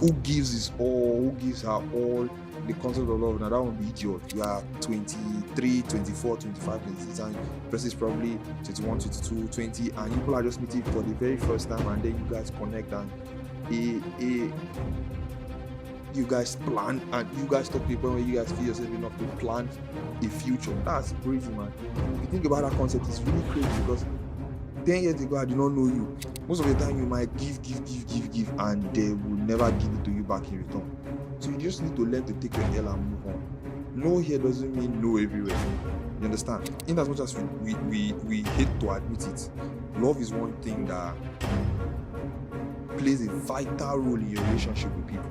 who gives his all, who gives her all, the concept of love. Now that won't be idiot. You are 23, 24, 25, 26, and the person is probably 21, 22, 20, and people are just meeting for the very first time, and then you guys connect, and you guys plan, and you guys talk to people when you guys feel yourself enough to plan a future. That's crazy, man. If you think about that concept, it's really crazy, because 10 years ago I did not know you. Most of the time you might give, and they will never give it to you back in return. So you just need to learn to take your L and move on. No here doesn't mean no everywhere. You understand? In as much as we hate to admit it, love is one thing that plays a vital role in your relationship with people.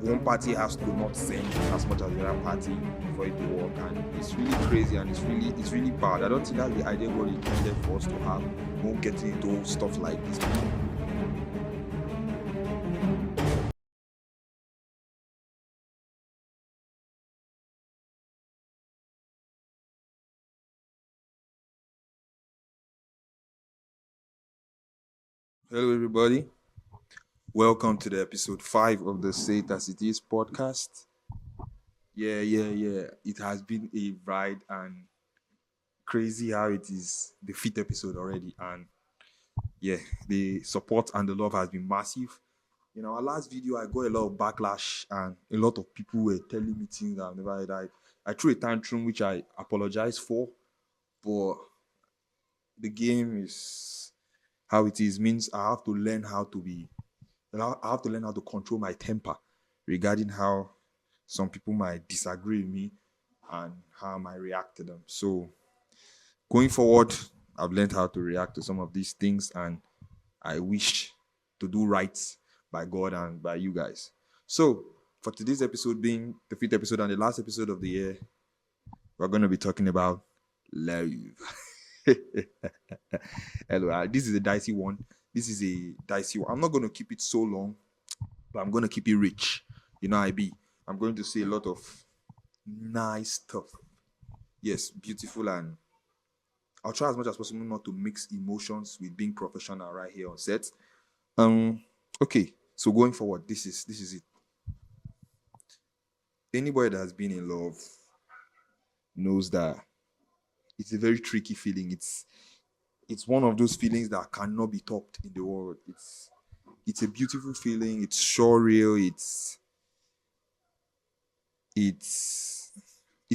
One party has to not send as much as the other party for it to work, and it's really crazy, and it's really bad. I don't think that's the idea God intended for us to have. We won't get into stuff like this. Hello, everybody. Welcome to the episode 5 of the Say It As It Is podcast. Yeah. It has been a ride, and crazy how it is the 5th episode already. And yeah, the support and the love has been massive. In our last video, I got a lot of backlash, and a lot of people were telling me things that I've never heard. I threw a tantrum, which I apologize for, but the game is how it is. Means I have to learn how to control my temper regarding how some people might disagree with me and how I might react to them. So going forward, I've learned how to react to some of these things, and I wish to do right by God and by you guys. So for today's episode, being the 5th episode and the last episode of the year, we're going to be talking about love. Hello, this is a dicey one. I'm not going to keep it so long, but I'm going to keep it rich. You know, I'm going to say a lot of nice stuff. Yes, beautiful, and I'll try as much as possible not to mix emotions with being professional right here on set. Okay, so going forward, this is it. Anybody that has been in love knows that it's a very tricky feeling. It's one of those feelings that cannot be topped in the world. It's a beautiful feeling. It's surreal. It's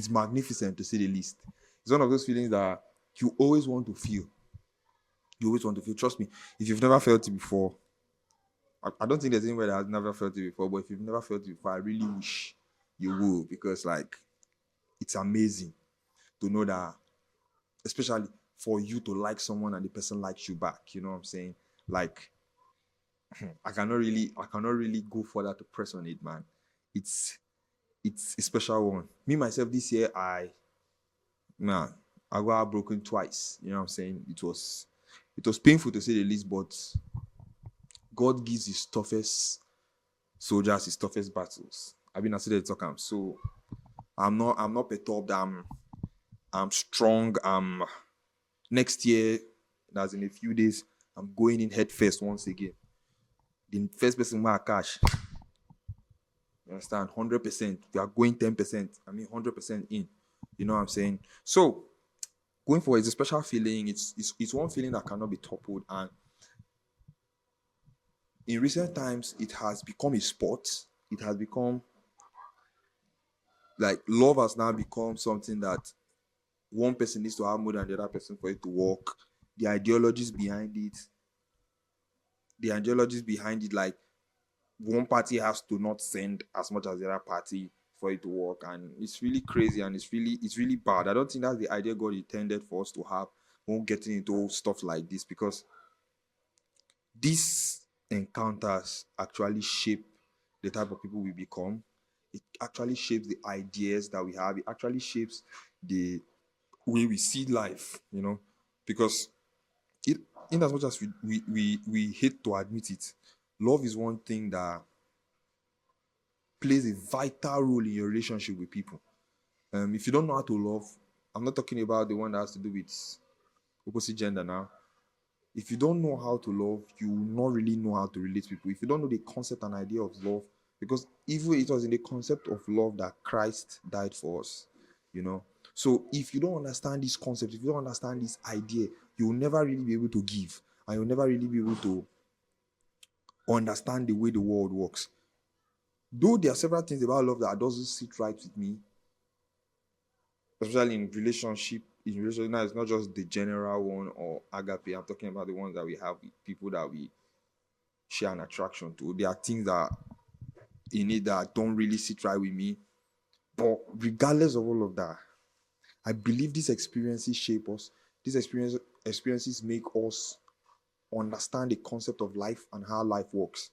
magnificent, to say the least. It's one of those feelings that you always want to feel. You always want to feel. Trust me, if you've never felt it before, I don't think there's anybody that has never felt it before, but if you've never felt it before, I really wish you will, because like it's amazing to know that, especially for you to like someone and the person likes you back. You know what I'm saying? Like I cannot really go further to press on it, man. It's it's a special one. Me myself this year, man, I got heartbroken twice. You know what I'm saying? It was painful, to say the least, but God gives his toughest soldiers his toughest battles. I've been at the talk, so I'm not perturbed. I'm strong. Next year, that's in a few days, I'm going in head first once again. The first person will cash. You understand? 100%. We are going 10%. 100% in. You know what I'm saying? So going forward, it's a special feeling. It's one feeling that cannot be toppled. And in recent times, it has become a sport. It has become like love has now become something that one person needs to have more than the other person for it to work. The ideologies behind it, like one party has to not send as much as the other party for it to work, and it's really crazy, and it's really bad. I don't think that's the idea God intended for us to have. We won't get into stuff like this, because these encounters actually shape the type of people we become. It actually shapes the ideas that we have. It actually shapes the way we see life, because it, in as much as we hate to admit it, love is one thing that plays a vital role in your relationship with people. If you don't know how to love, I'm not talking about the one that has to do with opposite gender now. If you don't know how to love, you will not really know how to relate to people. If you don't know the concept and idea of love, because even it was in the concept of love that Christ died for us, you know. So if you don't understand this concept, if you don't understand this idea, you will never really be able to give, and you'll never really be able to understand the way the world works. Though there are several things about love that doesn't sit right with me, especially in relationship. In relationship, now it's not just the general one or agape. I'm talking about the ones that we have with people that we share an attraction to. There are things that in it that don't really sit right with me. But regardless of all of that, I believe these experiences shape us. These experiences make us understand the concept of life and how life works.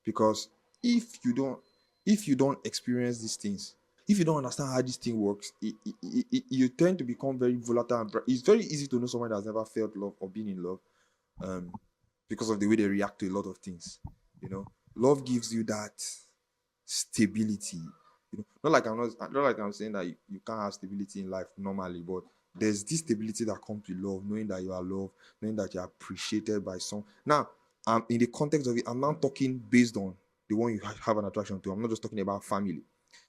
Because if you don't if you don't experience these things, if you don't understand how this thing works, you tend to become very volatile. It's very easy to know someone that's never felt love or been in love, um, because of the way they react to a lot of things. You know, love gives you that stability. Not like I'm saying that you can't have stability in life normally, but there's this stability that comes with love, knowing that you are loved, knowing that you're appreciated by some. Now, in the context of it, I'm not talking based on the one you have an attraction to. I'm not just talking about family.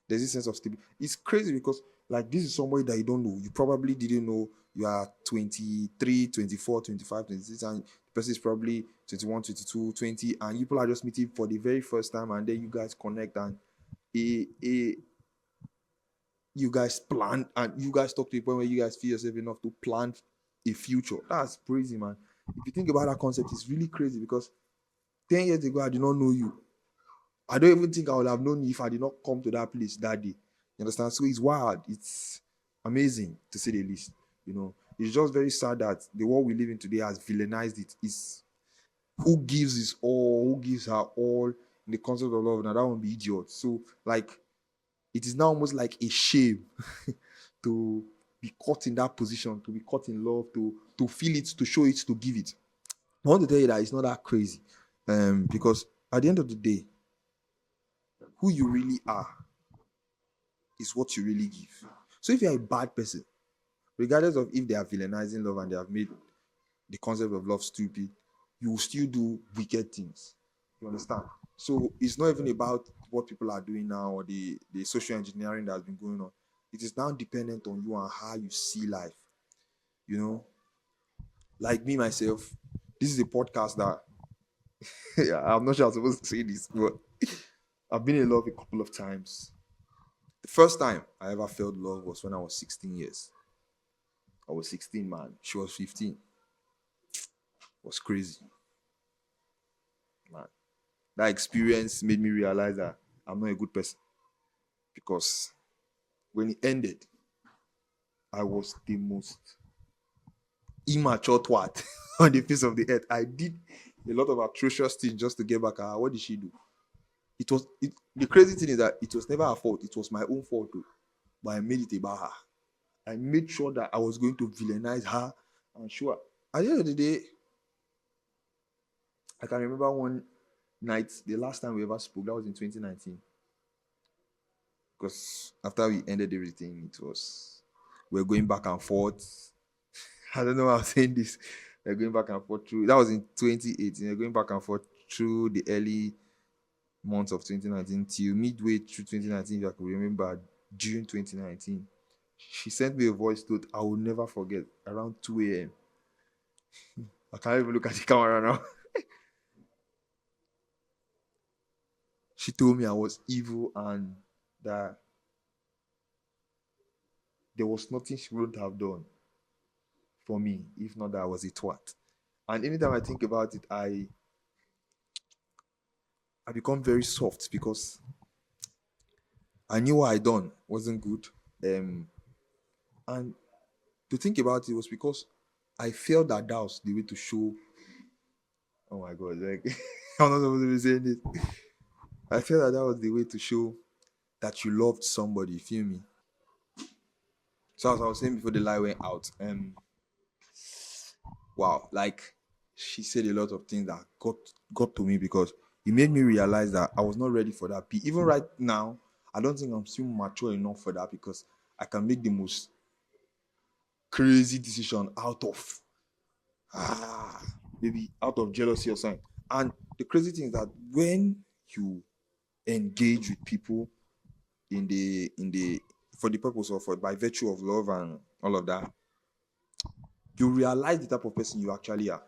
There's this sense of stability. It's crazy because like this is somebody that you don't know. You probably didn't know you are 23, 24, 25, 26, and the person is probably 21, 22, 20, and you people are just meeting for the very first time, and then you guys connect, and a you guys plan, and you guys talk to the point where you guys feel yourself enough to plan a future. That's crazy, man. If you think about that concept, it's really crazy because 10 years ago I did not know you. I don't even think I would have known you if I did not come to that place that day. You understand? So it's wild. It's amazing to say the least. You know, it's just very sad that the world we live in today has villainized it. It's who gives his all, who gives her all in the concept of love. Now that won't be idiot. So like it is now almost like a shame to be caught in that position, to be caught in love, to feel it, to show it, to give it. I want to tell you that it's not that crazy. Because at the end of the day, who you really are is what you really give. So if you're a bad person, regardless of if they are villainizing love and they have made the concept of love stupid, you will still do wicked things. You understand? So it's not even about what people are doing now or the social engineering that has been going on. It is now dependent on you and how you see life. You know, like me myself, this is a podcast that I'm not sure I'm supposed to say this, but I've been in love a couple of times. The first time I ever felt love was when I was 16 years. I was 16, man. She was 15. It was crazy, man. That experience made me realize that I'm not a good person because when it ended, I was the most immature twat on the face of the earth. I did a lot of atrocious things just to get back at her. What did she do? The crazy thing is that it was never her fault. It was my own fault too. But I made it about her. I made sure that I was going to villainize her and show her. At the end of the day, I can remember one night, the last time we ever spoke, that was in 2019. Because after we ended everything, we are going back and forth. I don't know how I'm saying this. We're going back and forth through. That was in 2018. We're going back and forth through the early months of 2019 till midway through 2019. If I could remember, June 2019. She sent me a voice note I will never forget around 2 a.m. I can't even look at the camera now. She told me I was evil and that there was nothing she wouldn't have done for me if not that I was a twat. And anytime I think about it, I become very soft because I knew what I done wasn't good. Um, and to think about it was because I felt that that was the way to show. Oh my god, like I'm not supposed to be saying this. I felt that that was the way to show that you loved somebody. You feel me? So as I was saying before the lie went out, wow, like she said a lot of things that got to me because it made me realize that I was not ready for that. Even right now, I don't think I'm still mature enough for that because I can make the most crazy decision out of maybe out of jealousy or something. And the crazy thing is that when you engage with people in the for the purpose of, for by virtue of love and all of that, you realize the type of person you actually are.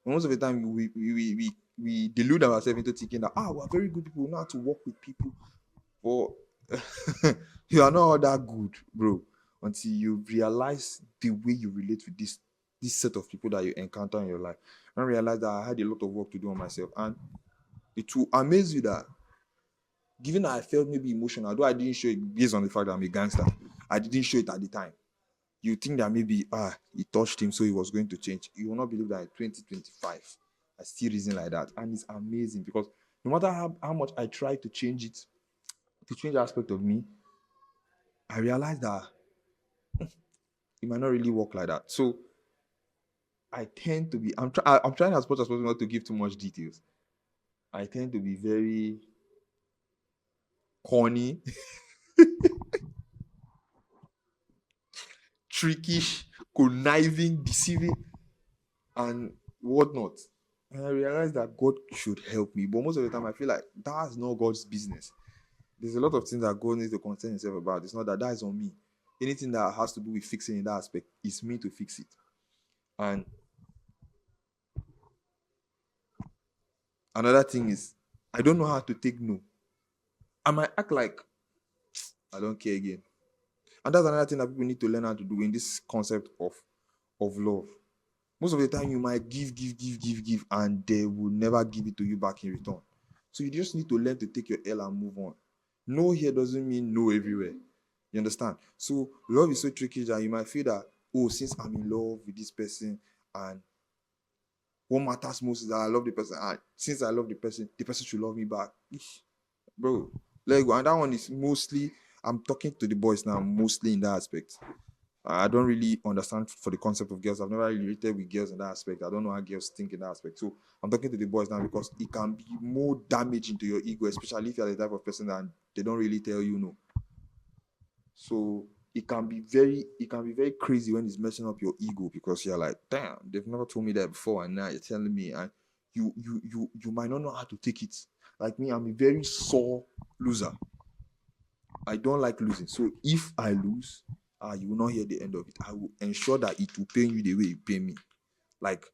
Most of the time, we delude ourselves into thinking that we're very good people, we know how to work with people, but you are not all that good, bro, until you realize the way you relate with this set of people that you encounter in your life. And realize that I had a lot of work to do on myself, and it will amaze you that, given that I felt maybe emotional, though I didn't show it based on the fact that I'm a gangster, I didn't show it at the time. You think that maybe it touched him, so he was going to change. You will not believe that in 2025 I still reason like that. And it's amazing because no matter how much I try to change it, to change aspect of me, I realize that it might not really work like that. So I tend to be, I'm trying as much as possible not to give too much details. I tend to be very corny, trickish, conniving, deceiving, and whatnot. And I realized that God should help me. But most of the time, I feel like that's not God's business. There's a lot of things that God needs to concern himself about. It's not that is on me. Anything that has to do with fixing in that aspect, it's me to fix it. And another thing is, I don't know how to take no. I might act like I don't care again. And that's another thing that people need to learn how to do in this concept of love. Most of the time, you might give, and they will never give it to you back in return. So you just need to learn to take your L and move on. No here doesn't mean no everywhere. You understand? So love is so tricky that you might feel that, oh, since I'm in love with this person, and what matters most is that I love the person, and since I love the person should love me back. Bro, let go. And that one is mostly, I'm talking to the boys now, mostly in that aspect. I don't really understand for the concept of girls. I've never really related with girls in that aspect. I don't know how girls think in that aspect. So I'm talking to the boys now because it can be more damaging to your ego, especially if you're the type of person that they don't really tell you no. So it can be very crazy when it's messing up your ego because you're like, damn, they've never told me that before, and now you're telling me, and you might not know how to take it. Like me, I'm a very sore loser. I don't like losing. So if I lose, you will not hear the end of it. I will ensure that it will pain you the way it pain me. Like,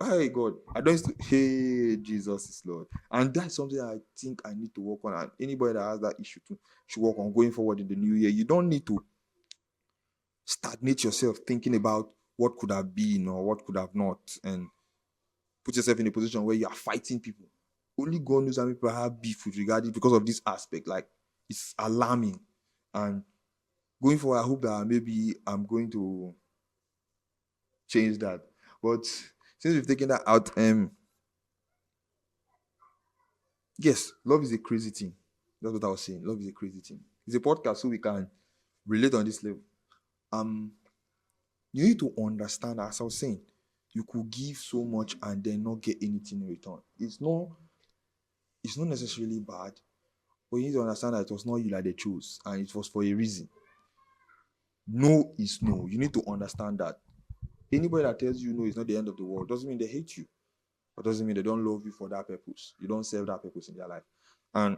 hey God, I don't. Hey, Jesus is Lord, and that's something I think I need to work on. And anybody that has that issue too should work on going forward in the new year. You don't need to stagnate yourself thinking about what could have been or what could have not, and put yourself in a position where you are fighting people. Only God knows how many people have beef with regarding because of this aspect. Like, it's alarming. And going forward, I hope that maybe I'm going to change that. But since we've taken that out, yes, love is a crazy thing. That's what I was saying. Love is a crazy thing. It's a podcast so we can relate on this level. Um, you need to understand, as I was saying, you could give so much and then not get anything in return. It's not necessarily bad, but you need to understand that it was not you that they chose, and it was for a reason. No is no. You need to understand that. Anybody that tells you no is not the end of the world doesn't mean they hate you, but doesn't mean they don't love you for that purpose. You don't serve that purpose in their life. And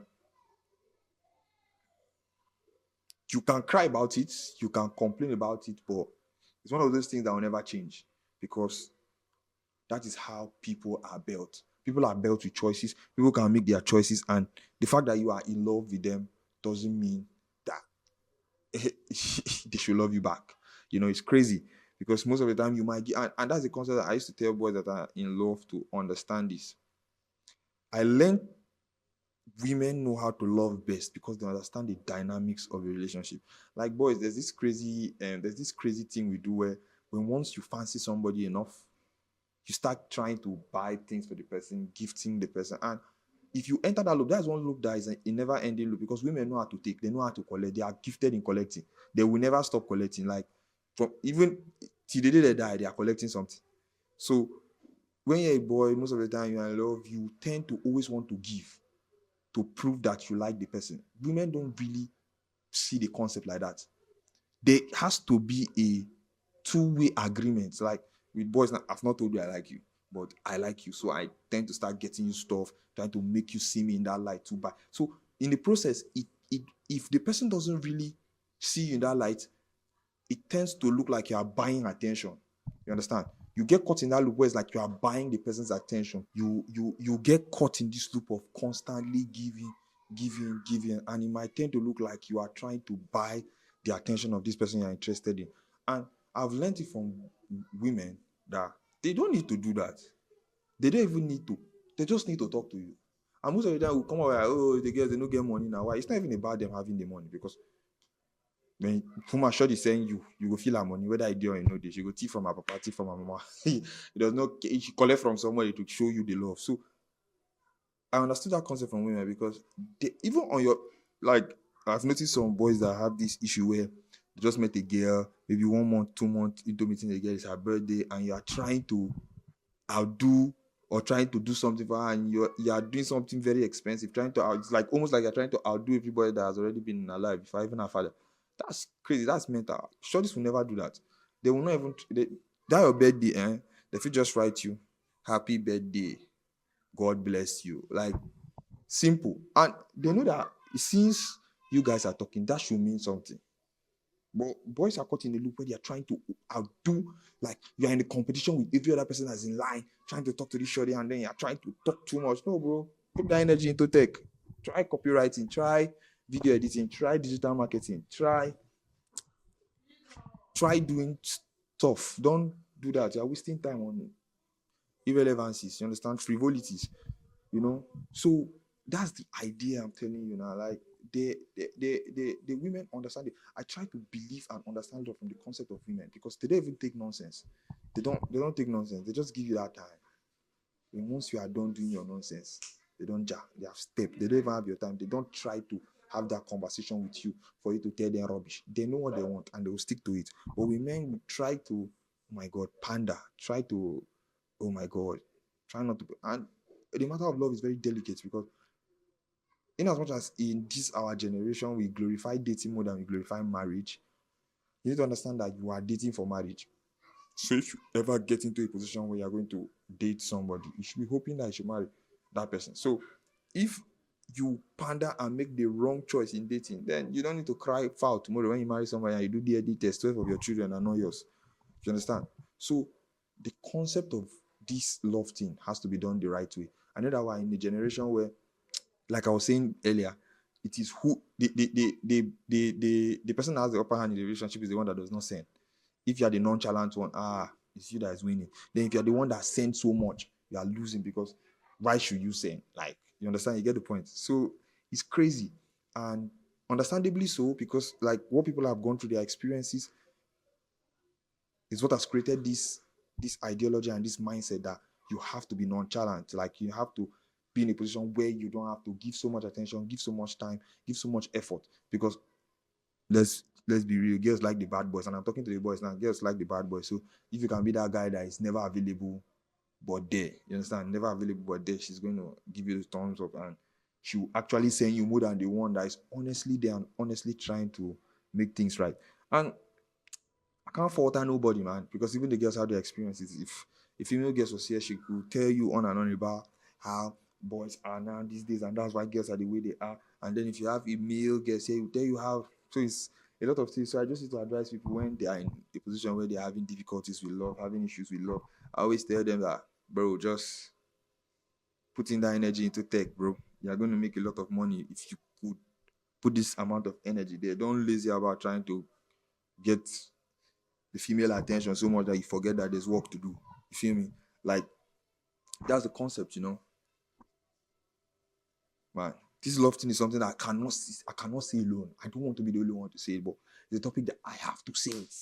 you can cry about it, you can complain about it, but it's one of those things that will never change because that is how people are built. People are built with choices. People can make their choices, and the fact that you are in love with them doesn't mean that they should love you back. It's crazy because most of the time you might get, and that's the concept that I used to tell boys that are in love to understand this. I learned women know how to love best because they understand the dynamics of a relationship. Like boys, there's this crazy thing we do where when once you fancy somebody enough, you start trying to buy things for the person, gifting the person. And if you enter that loop, that's one loop that is a never-ending loop because women know how to take, they know how to collect, they are gifted in collecting. They will never stop collecting. Like from even till the day they die, they are collecting something. So when you're a boy, most of the time you're in love, you tend to always want to give to prove that you like the person. Women don't really see the concept like that. There has to be a two-way agreement. Like with boys, I've not told you I like you. but I like you. So I tend to start getting you stuff, trying to make you see me in that light too. But so in the process, if the person doesn't really see you in that light, it tends to look like you are buying attention. You understand? You get caught in that loop where it's like you are buying the person's attention. You get caught in this loop of constantly giving, and it might tend to look like you are trying to buy the attention of this person you're interested in. And I've learned it from women that they don't need to do that. They don't even need to. They just need to talk to you. And most of the time, we come out like, oh, the girls, they don't get money now. Why? It's not even about them having the money, because when Puma short is saying you go feel her money, whether I do or no, she go tea from her papa, tea from her mama. It does not, she collect from somebody to show you the love. So I understood that concept from women, because they, even on your, like, I've noticed some boys that have this issue where they just met a girl, maybe 1 month, 2 months into meeting the girl, it's her birthday, and you are trying to outdo or trying to do something for her, and you are doing something very expensive, trying to it's like almost like you're trying to outdo everybody that has already been in her life before, even her father. That's crazy. That's mental. Shorties will never do that. They will not even that your birthday, if you just write you happy birthday, God bless you, like, simple. And they know that since you guys are talking, that should mean something. But boys are caught in a loop where they are trying to outdo, like you are in a competition with every other person that's in line, trying to talk to this shorty, and then you're trying to talk too much. No, bro. Put that energy into tech. Try copywriting, try video editing, try digital marketing, try doing stuff. Don't do that. You're wasting time on irrelevancies. You understand? Frivolities. So that's the idea I'm telling you now. Like the women understand it. I try to believe and understand it from the concept of women, because they don't even take nonsense. They don't take nonsense. They just give you that time. And once you are done doing your nonsense, they don't jack. They have stepped. They don't even have your time. They don't try to have that conversation with you for you to tell them rubbish. They know what they want and they will stick to it. But women will try to, oh my God, panda. Try to, oh my God, try not to. And the matter of love is very delicate, because in as much as in this our generation we glorify dating more than we glorify marriage, you need to understand that you are dating for marriage. So if you ever get into a position where you're going to date somebody, you should be hoping that you should marry that person. So if you pander and make the wrong choice in dating, then you don't need to cry foul tomorrow when you marry somebody and you do DNA test. 12 of your children are not yours. You understand? So the concept of this love thing has to be done the right way. I know that we're in a generation where, like I was saying earlier, it is who the person that has the upper hand in the relationship is the one that does not send. If you are the nonchalant one, it's you that is winning. Then if you are the one that sends so much, you are losing, because why should you send? Like, you understand? You get the point. So it's crazy, and understandably so, because like what people have gone through, their experiences is what has created this ideology and this mindset that you have to be nonchalant. Like you have to be in a position where you don't have to give so much attention, give so much time, give so much effort, because let's be real, girls like the bad boys, and I'm talking to the boys now. Girls like the bad boys. So if you can be that guy that is never available but there, you understand, never available but there, she's going to give you the thumbs up, and she will actually send you more than the one that is honestly there and honestly trying to make things right. And I can't fault nobody, man, because even the girls have their experiences. If a female girl was here, she could tell you on and on about how boys are now these days, and that's why girls are the way they are. And then if you have a male girl here, he will tell you how. So it's a lot of things. So I just need to advise people when they are in a position where they are having difficulties with love, having issues with love. I always tell them that, bro, just putting that energy into tech, bro. You're going to make a lot of money if you could put this amount of energy there. Don't lazy about trying to get the female attention so much that you forget that there's work to do. You feel me? Like, that's the concept, man. This love thing is something that I cannot say alone. I don't want to be the only one to say it, but it's a topic that I have to say it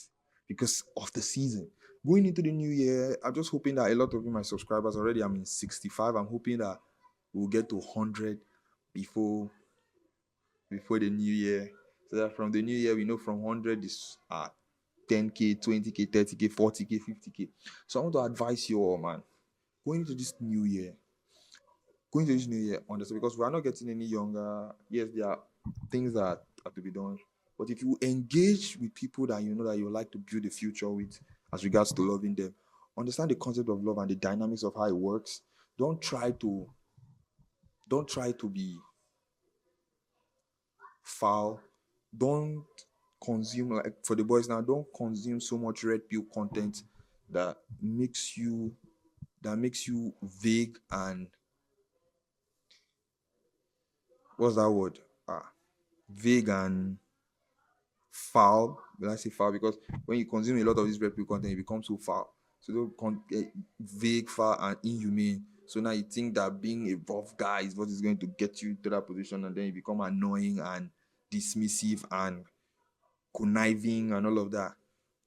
because of the season. Going into the new year, I'm just hoping that a lot of you, my subscribers, already I'm in 65. I'm hoping that we'll get to 100 before the new year. So that from the new year, we know from 100 is 10K, 20K, 30K, 40K, 50K. So I want to advise you all, man, going into this new year, understand, because we are not getting any younger. Yes, there are things that have to be done. But if you engage with people that you know that you like to build a future with as regards to loving them, Understand the concept of love and the dynamics of how it works. Don't try to don't try to be foul. Don't consume, like for the boys now, don't consume so much red pill content that makes you vague and what's that word? Vague and foul. When I say foul, because when you consume a lot of this red pill content, it becomes so foul. So don't vague, foul, and inhumane. So now you think that being a rough guy is what is going to get you to that position, and then you become annoying and dismissive and conniving and all of that.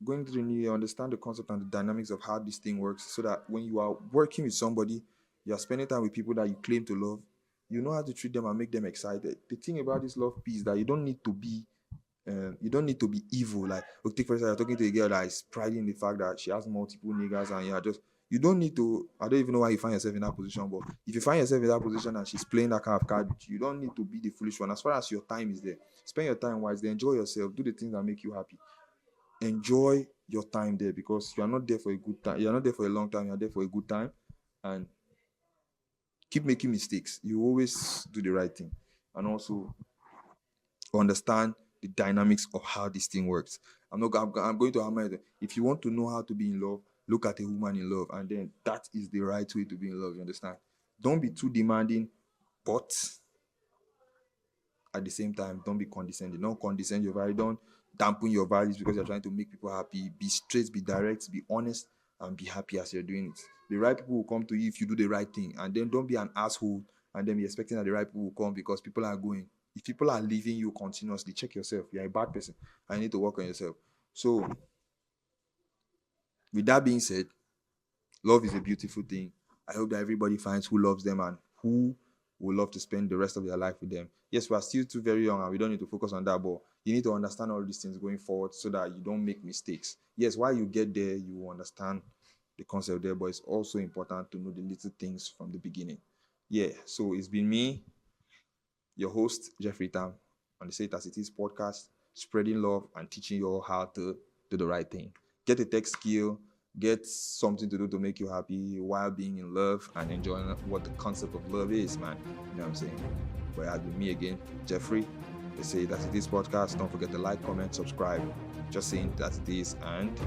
Going to the new year, understand the concept and the dynamics of how this thing works, so that when you are working with somebody, you are spending time with people that you claim to love, you know how to treat them and make them excited. The thing about this love piece is that you don't need to be evil. Like, okay, take for example, you're talking to a girl that is priding in the fact that she has multiple niggas, and you don't need to. I don't even know why you find yourself in that position, but if you find yourself in that position and she's playing that kind of card with you, you don't need to be the foolish one. As far as your time is there, spend your time wisely, enjoy yourself, do the things that make you happy. Enjoy your time there, because you are not there for a good time. You're not there for a long time. You're there for a good time, and keep making mistakes. You always do the right thing, and also understand the dynamics of how this thing works. I'm going to hammer it. If you want to know how to be in love, look at a woman in love, and then that is the right way to be in love. You understand? Don't be too demanding, but at the same time, don't be condescending. Don't condescend your value. Don't dampen your values because you're trying to make people happy. Be straight, be direct, be honest, and be happy as you're doing it. The right people will come to you if you do the right thing. And then don't be an asshole and then be expecting that the right people will come because people are going. If people are leaving you continuously, check yourself. You're a bad person. I need to work on yourself. So, with that being said, love is a beautiful thing. I hope that everybody finds who loves them and who would love to spend the rest of their life with them. Yes, we are still too very young and we don't need to focus on that, but you need to understand all these things going forward so that you don't make mistakes. Yes, while you get there, you will understand the concept there, but it's also important to know the little things from the beginning. Yeah, so it's been me, your host, Jeffrey Tam, on the Say It As It Is podcast, spreading love and teaching you all how to do the right thing. Get a tech skill, get something to do to make you happy while being in love and enjoying what the concept of love is, man. You know what I'm saying? But it has been me again, Jeffrey. They Say It As It Is podcast. Don't forget to like, comment, subscribe. Just saying that it is, and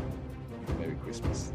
Merry Christmas.